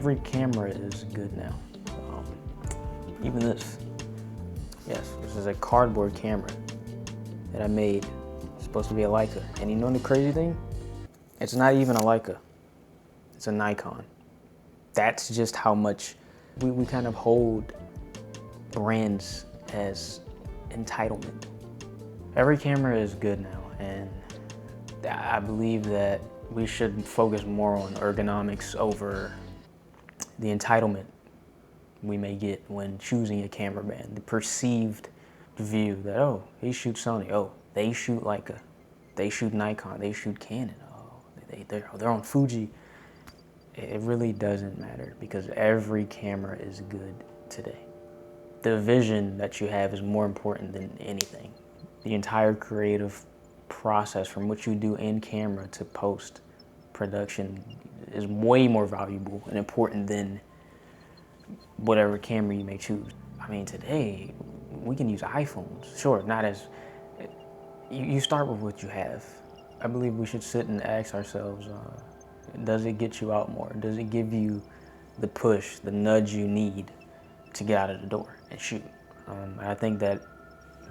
every camera is good now. Even this. Yes, this is a cardboard camera that I made. It's supposed to be a Leica. And you know the crazy thing? It's not even a Leica. It's a Nikon. That's just how much we kind of hold brands as entitlement. Every camera is good now, and I believe that we should focus more on ergonomics over the entitlement we may get when choosing a camera brand. The perceived view that, oh, he shoots Sony, oh, they shoot Leica, they shoot Nikon, they shoot Canon, oh, they're on Fuji. It really doesn't matter because every camera is good today. The vision that you have is more important than anything. The entire creative process from what you do in camera to post production is way more valuable and important than whatever camera you may choose. I mean, today we can use iPhones. Sure, not as, you start with what you have. I believe we should sit and ask ourselves, does it get you out more? Does it give you the push, the nudge you need to get out of the door and shoot? I think that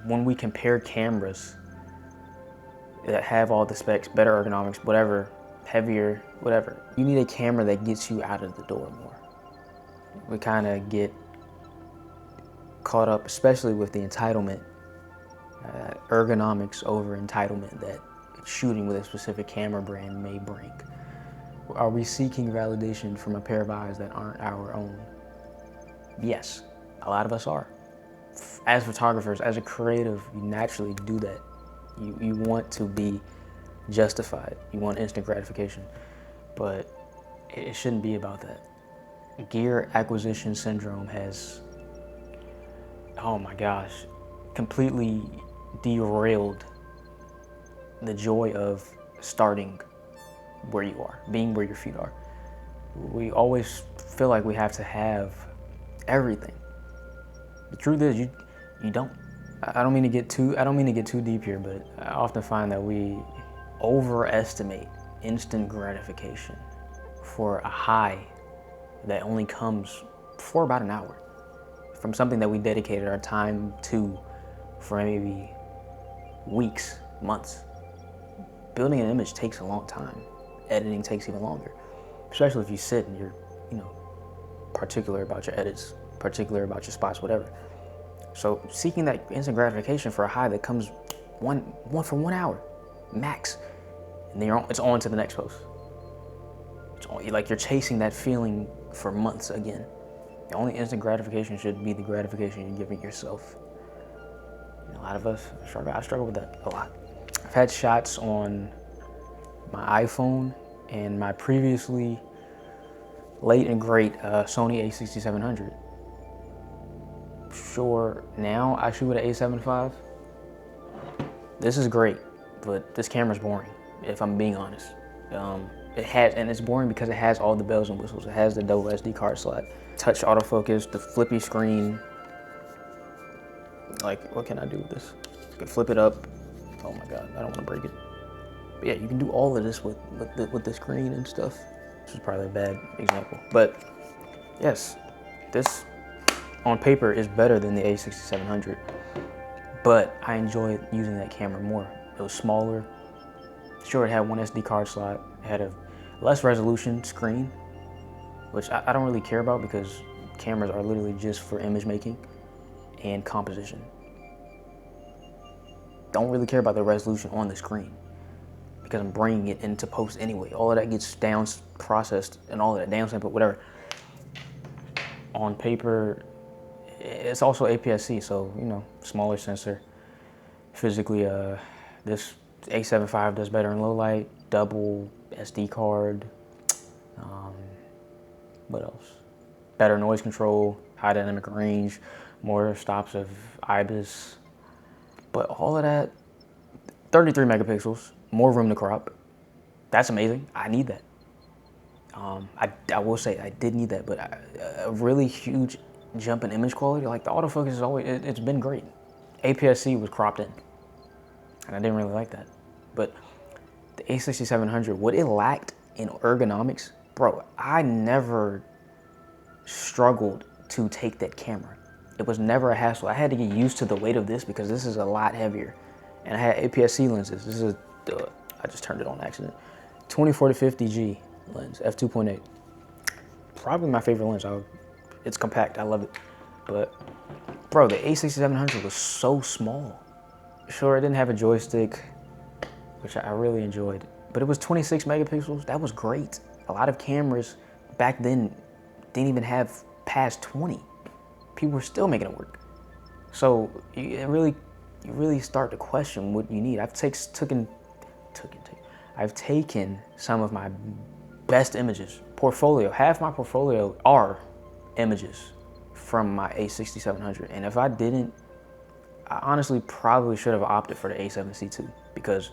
when we compare cameras that have all the specs, better ergonomics, whatever, heavier, whatever, you need a camera that gets you out of the door more. We kind of get caught up, especially with the entitlement, ergonomics over entitlement that shooting with a specific camera brand may bring. Are we seeking validation from a pair of eyes that aren't our own? Yes, a lot of us are. As photographers, as a creative, you naturally do that. You want to be justified. You want instant gratification, but it shouldn't be about that. Gear acquisition syndrome has, oh my gosh, completely derailed the joy of starting where you are, being where your feet are. We always feel like we have to have everything. The truth is, you don't. I don't mean to get too deep here, but I often find that we overestimate instant gratification for a high that only comes for about an hour from something that we dedicated our time to for maybe weeks, months. Building an image takes a long time. Editing takes even longer, especially if you sit and you're, particular about your edits, particular about your spots, whatever. So seeking that instant gratification for a high that comes for 1 hour, max, and then it's on to the next post. It's on, like you're chasing that feeling for months again. The only instant gratification should be the gratification you're giving yourself. A lot of us I struggle with that a lot. I've had shots on my iPhone and my previously late and great Sony a6700. Sure, now I shoot with an a7 IV. This is great, but this camera's boring, if I'm being honest. It's boring because it has all the bells and whistles. It has the double SD card slot, touch autofocus, the flippy screen. Like, what can I do with this? I can flip it up. Oh my God, I don't want to break it. But yeah, you can do all of this with the screen and stuff. This is probably a bad example, but yes, this on paper is better than the a6700, but I enjoy using that camera more. It was smaller. Sure, it had one SD card slot. It had a less resolution screen, which I don't really care about because cameras are literally just for image making and composition. Don't really care about the resolution on the screen because I'm bringing it into post anyway. All of that gets down processed and all of that down sampled, whatever. On paper, it's also APS-C, so smaller sensor. Physically, this A7 V does better in low light, double SD card. What else? Better noise control, high dynamic range, more stops of IBIS. But all of that, 33 megapixels, more room to crop. That's amazing. I need that. I will say I did need that, but a really huge jump in image quality, like the autofocus is always, it's been great. APS-C was cropped in, and I didn't really like that. But the a6700, what it lacked in ergonomics, bro, I never struggled to take that camera. It was never a hassle. I had to get used to the weight of this because this is a lot heavier. And I had APS-C lenses. This is, I just turned it on accident. 24-50G lens, f2.8. Probably my favorite lens. It's compact, I love it. But bro, the A6700 was so small. Sure, it didn't have a joystick, which I really enjoyed, but it was 26 megapixels. That was great. A lot of cameras back then didn't even have past 20. People were still making it work. So you really start to question what you need. I've taken some of my best images, portfolio. Half my portfolio are images from my A6700. And if I didn't, I honestly probably should have opted for the A7C II, because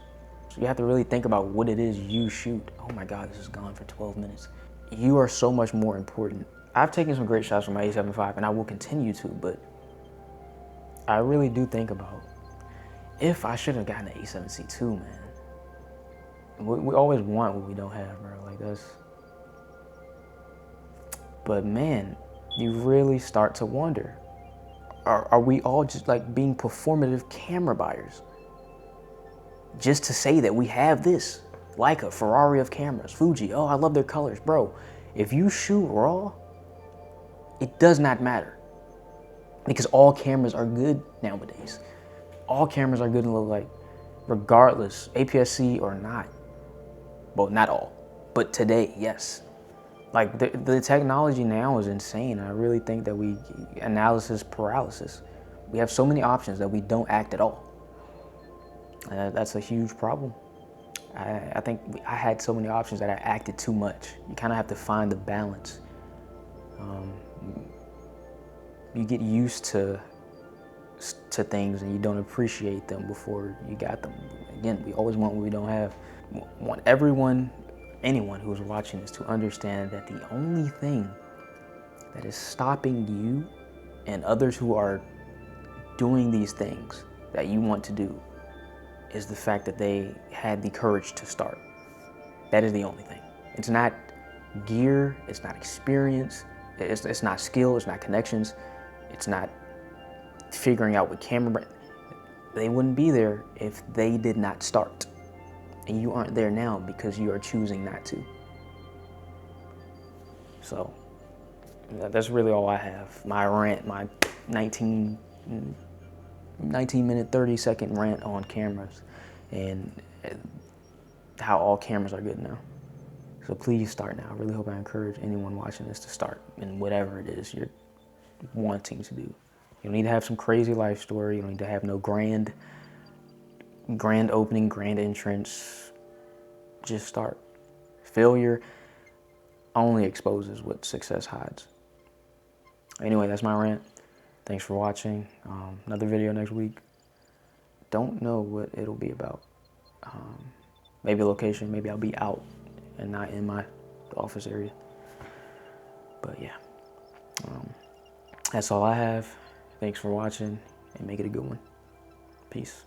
you have to really think about what it is you shoot. Oh my God, this is gone for 12 minutes. You are so much more important. I've taken some great shots from my A7 IV and I will continue to, but I really do think about if I should have gotten the A7C II, man. We always want what we don't have, bro. Like that's. But man, you really start to wonder, are we all just like being performative camera buyers? Just to say that we have this, like a Ferrari of cameras, Fuji, oh, I love their colors. Bro, if you shoot RAW, it does not matter. Because all cameras are good nowadays. All cameras are good in low light, regardless, APS-C or not. Well, not all, but today, yes. Like the technology now is insane. I really think that analysis paralysis. We have so many options that we don't act at all. That's a huge problem. I think I had so many options that I acted too much. You kind of have to find the balance. You get used to things and you don't appreciate them before you got them. Again, we always want what we don't have. Want anyone who's watching this to understand that the only thing that is stopping you and others who are doing these things that you want to do is the fact that they had the courage to start. That is the only thing. It's not gear, it's not experience, it's not skill, it's not connections, it's not figuring out what camera. They wouldn't be there if they did not start. And you aren't there now because you are choosing not to. So that's really all I have. My rant, my 19 minute, 30-second rant on cameras and how all cameras are good now. So please start now. I really hope I encourage anyone watching this to start in whatever it is you're wanting to do. You don't need to have some crazy life story. You don't need to have no grand opening, grand entrance. Just start. Failure only exposes what success hides. Anyway, that's my rant. Thanks for watching. Another video next week. Don't know what it'll be about. Maybe location, maybe I'll be out and not in my office area. But yeah, that's all I have. Thanks for watching and make it a good one. Peace.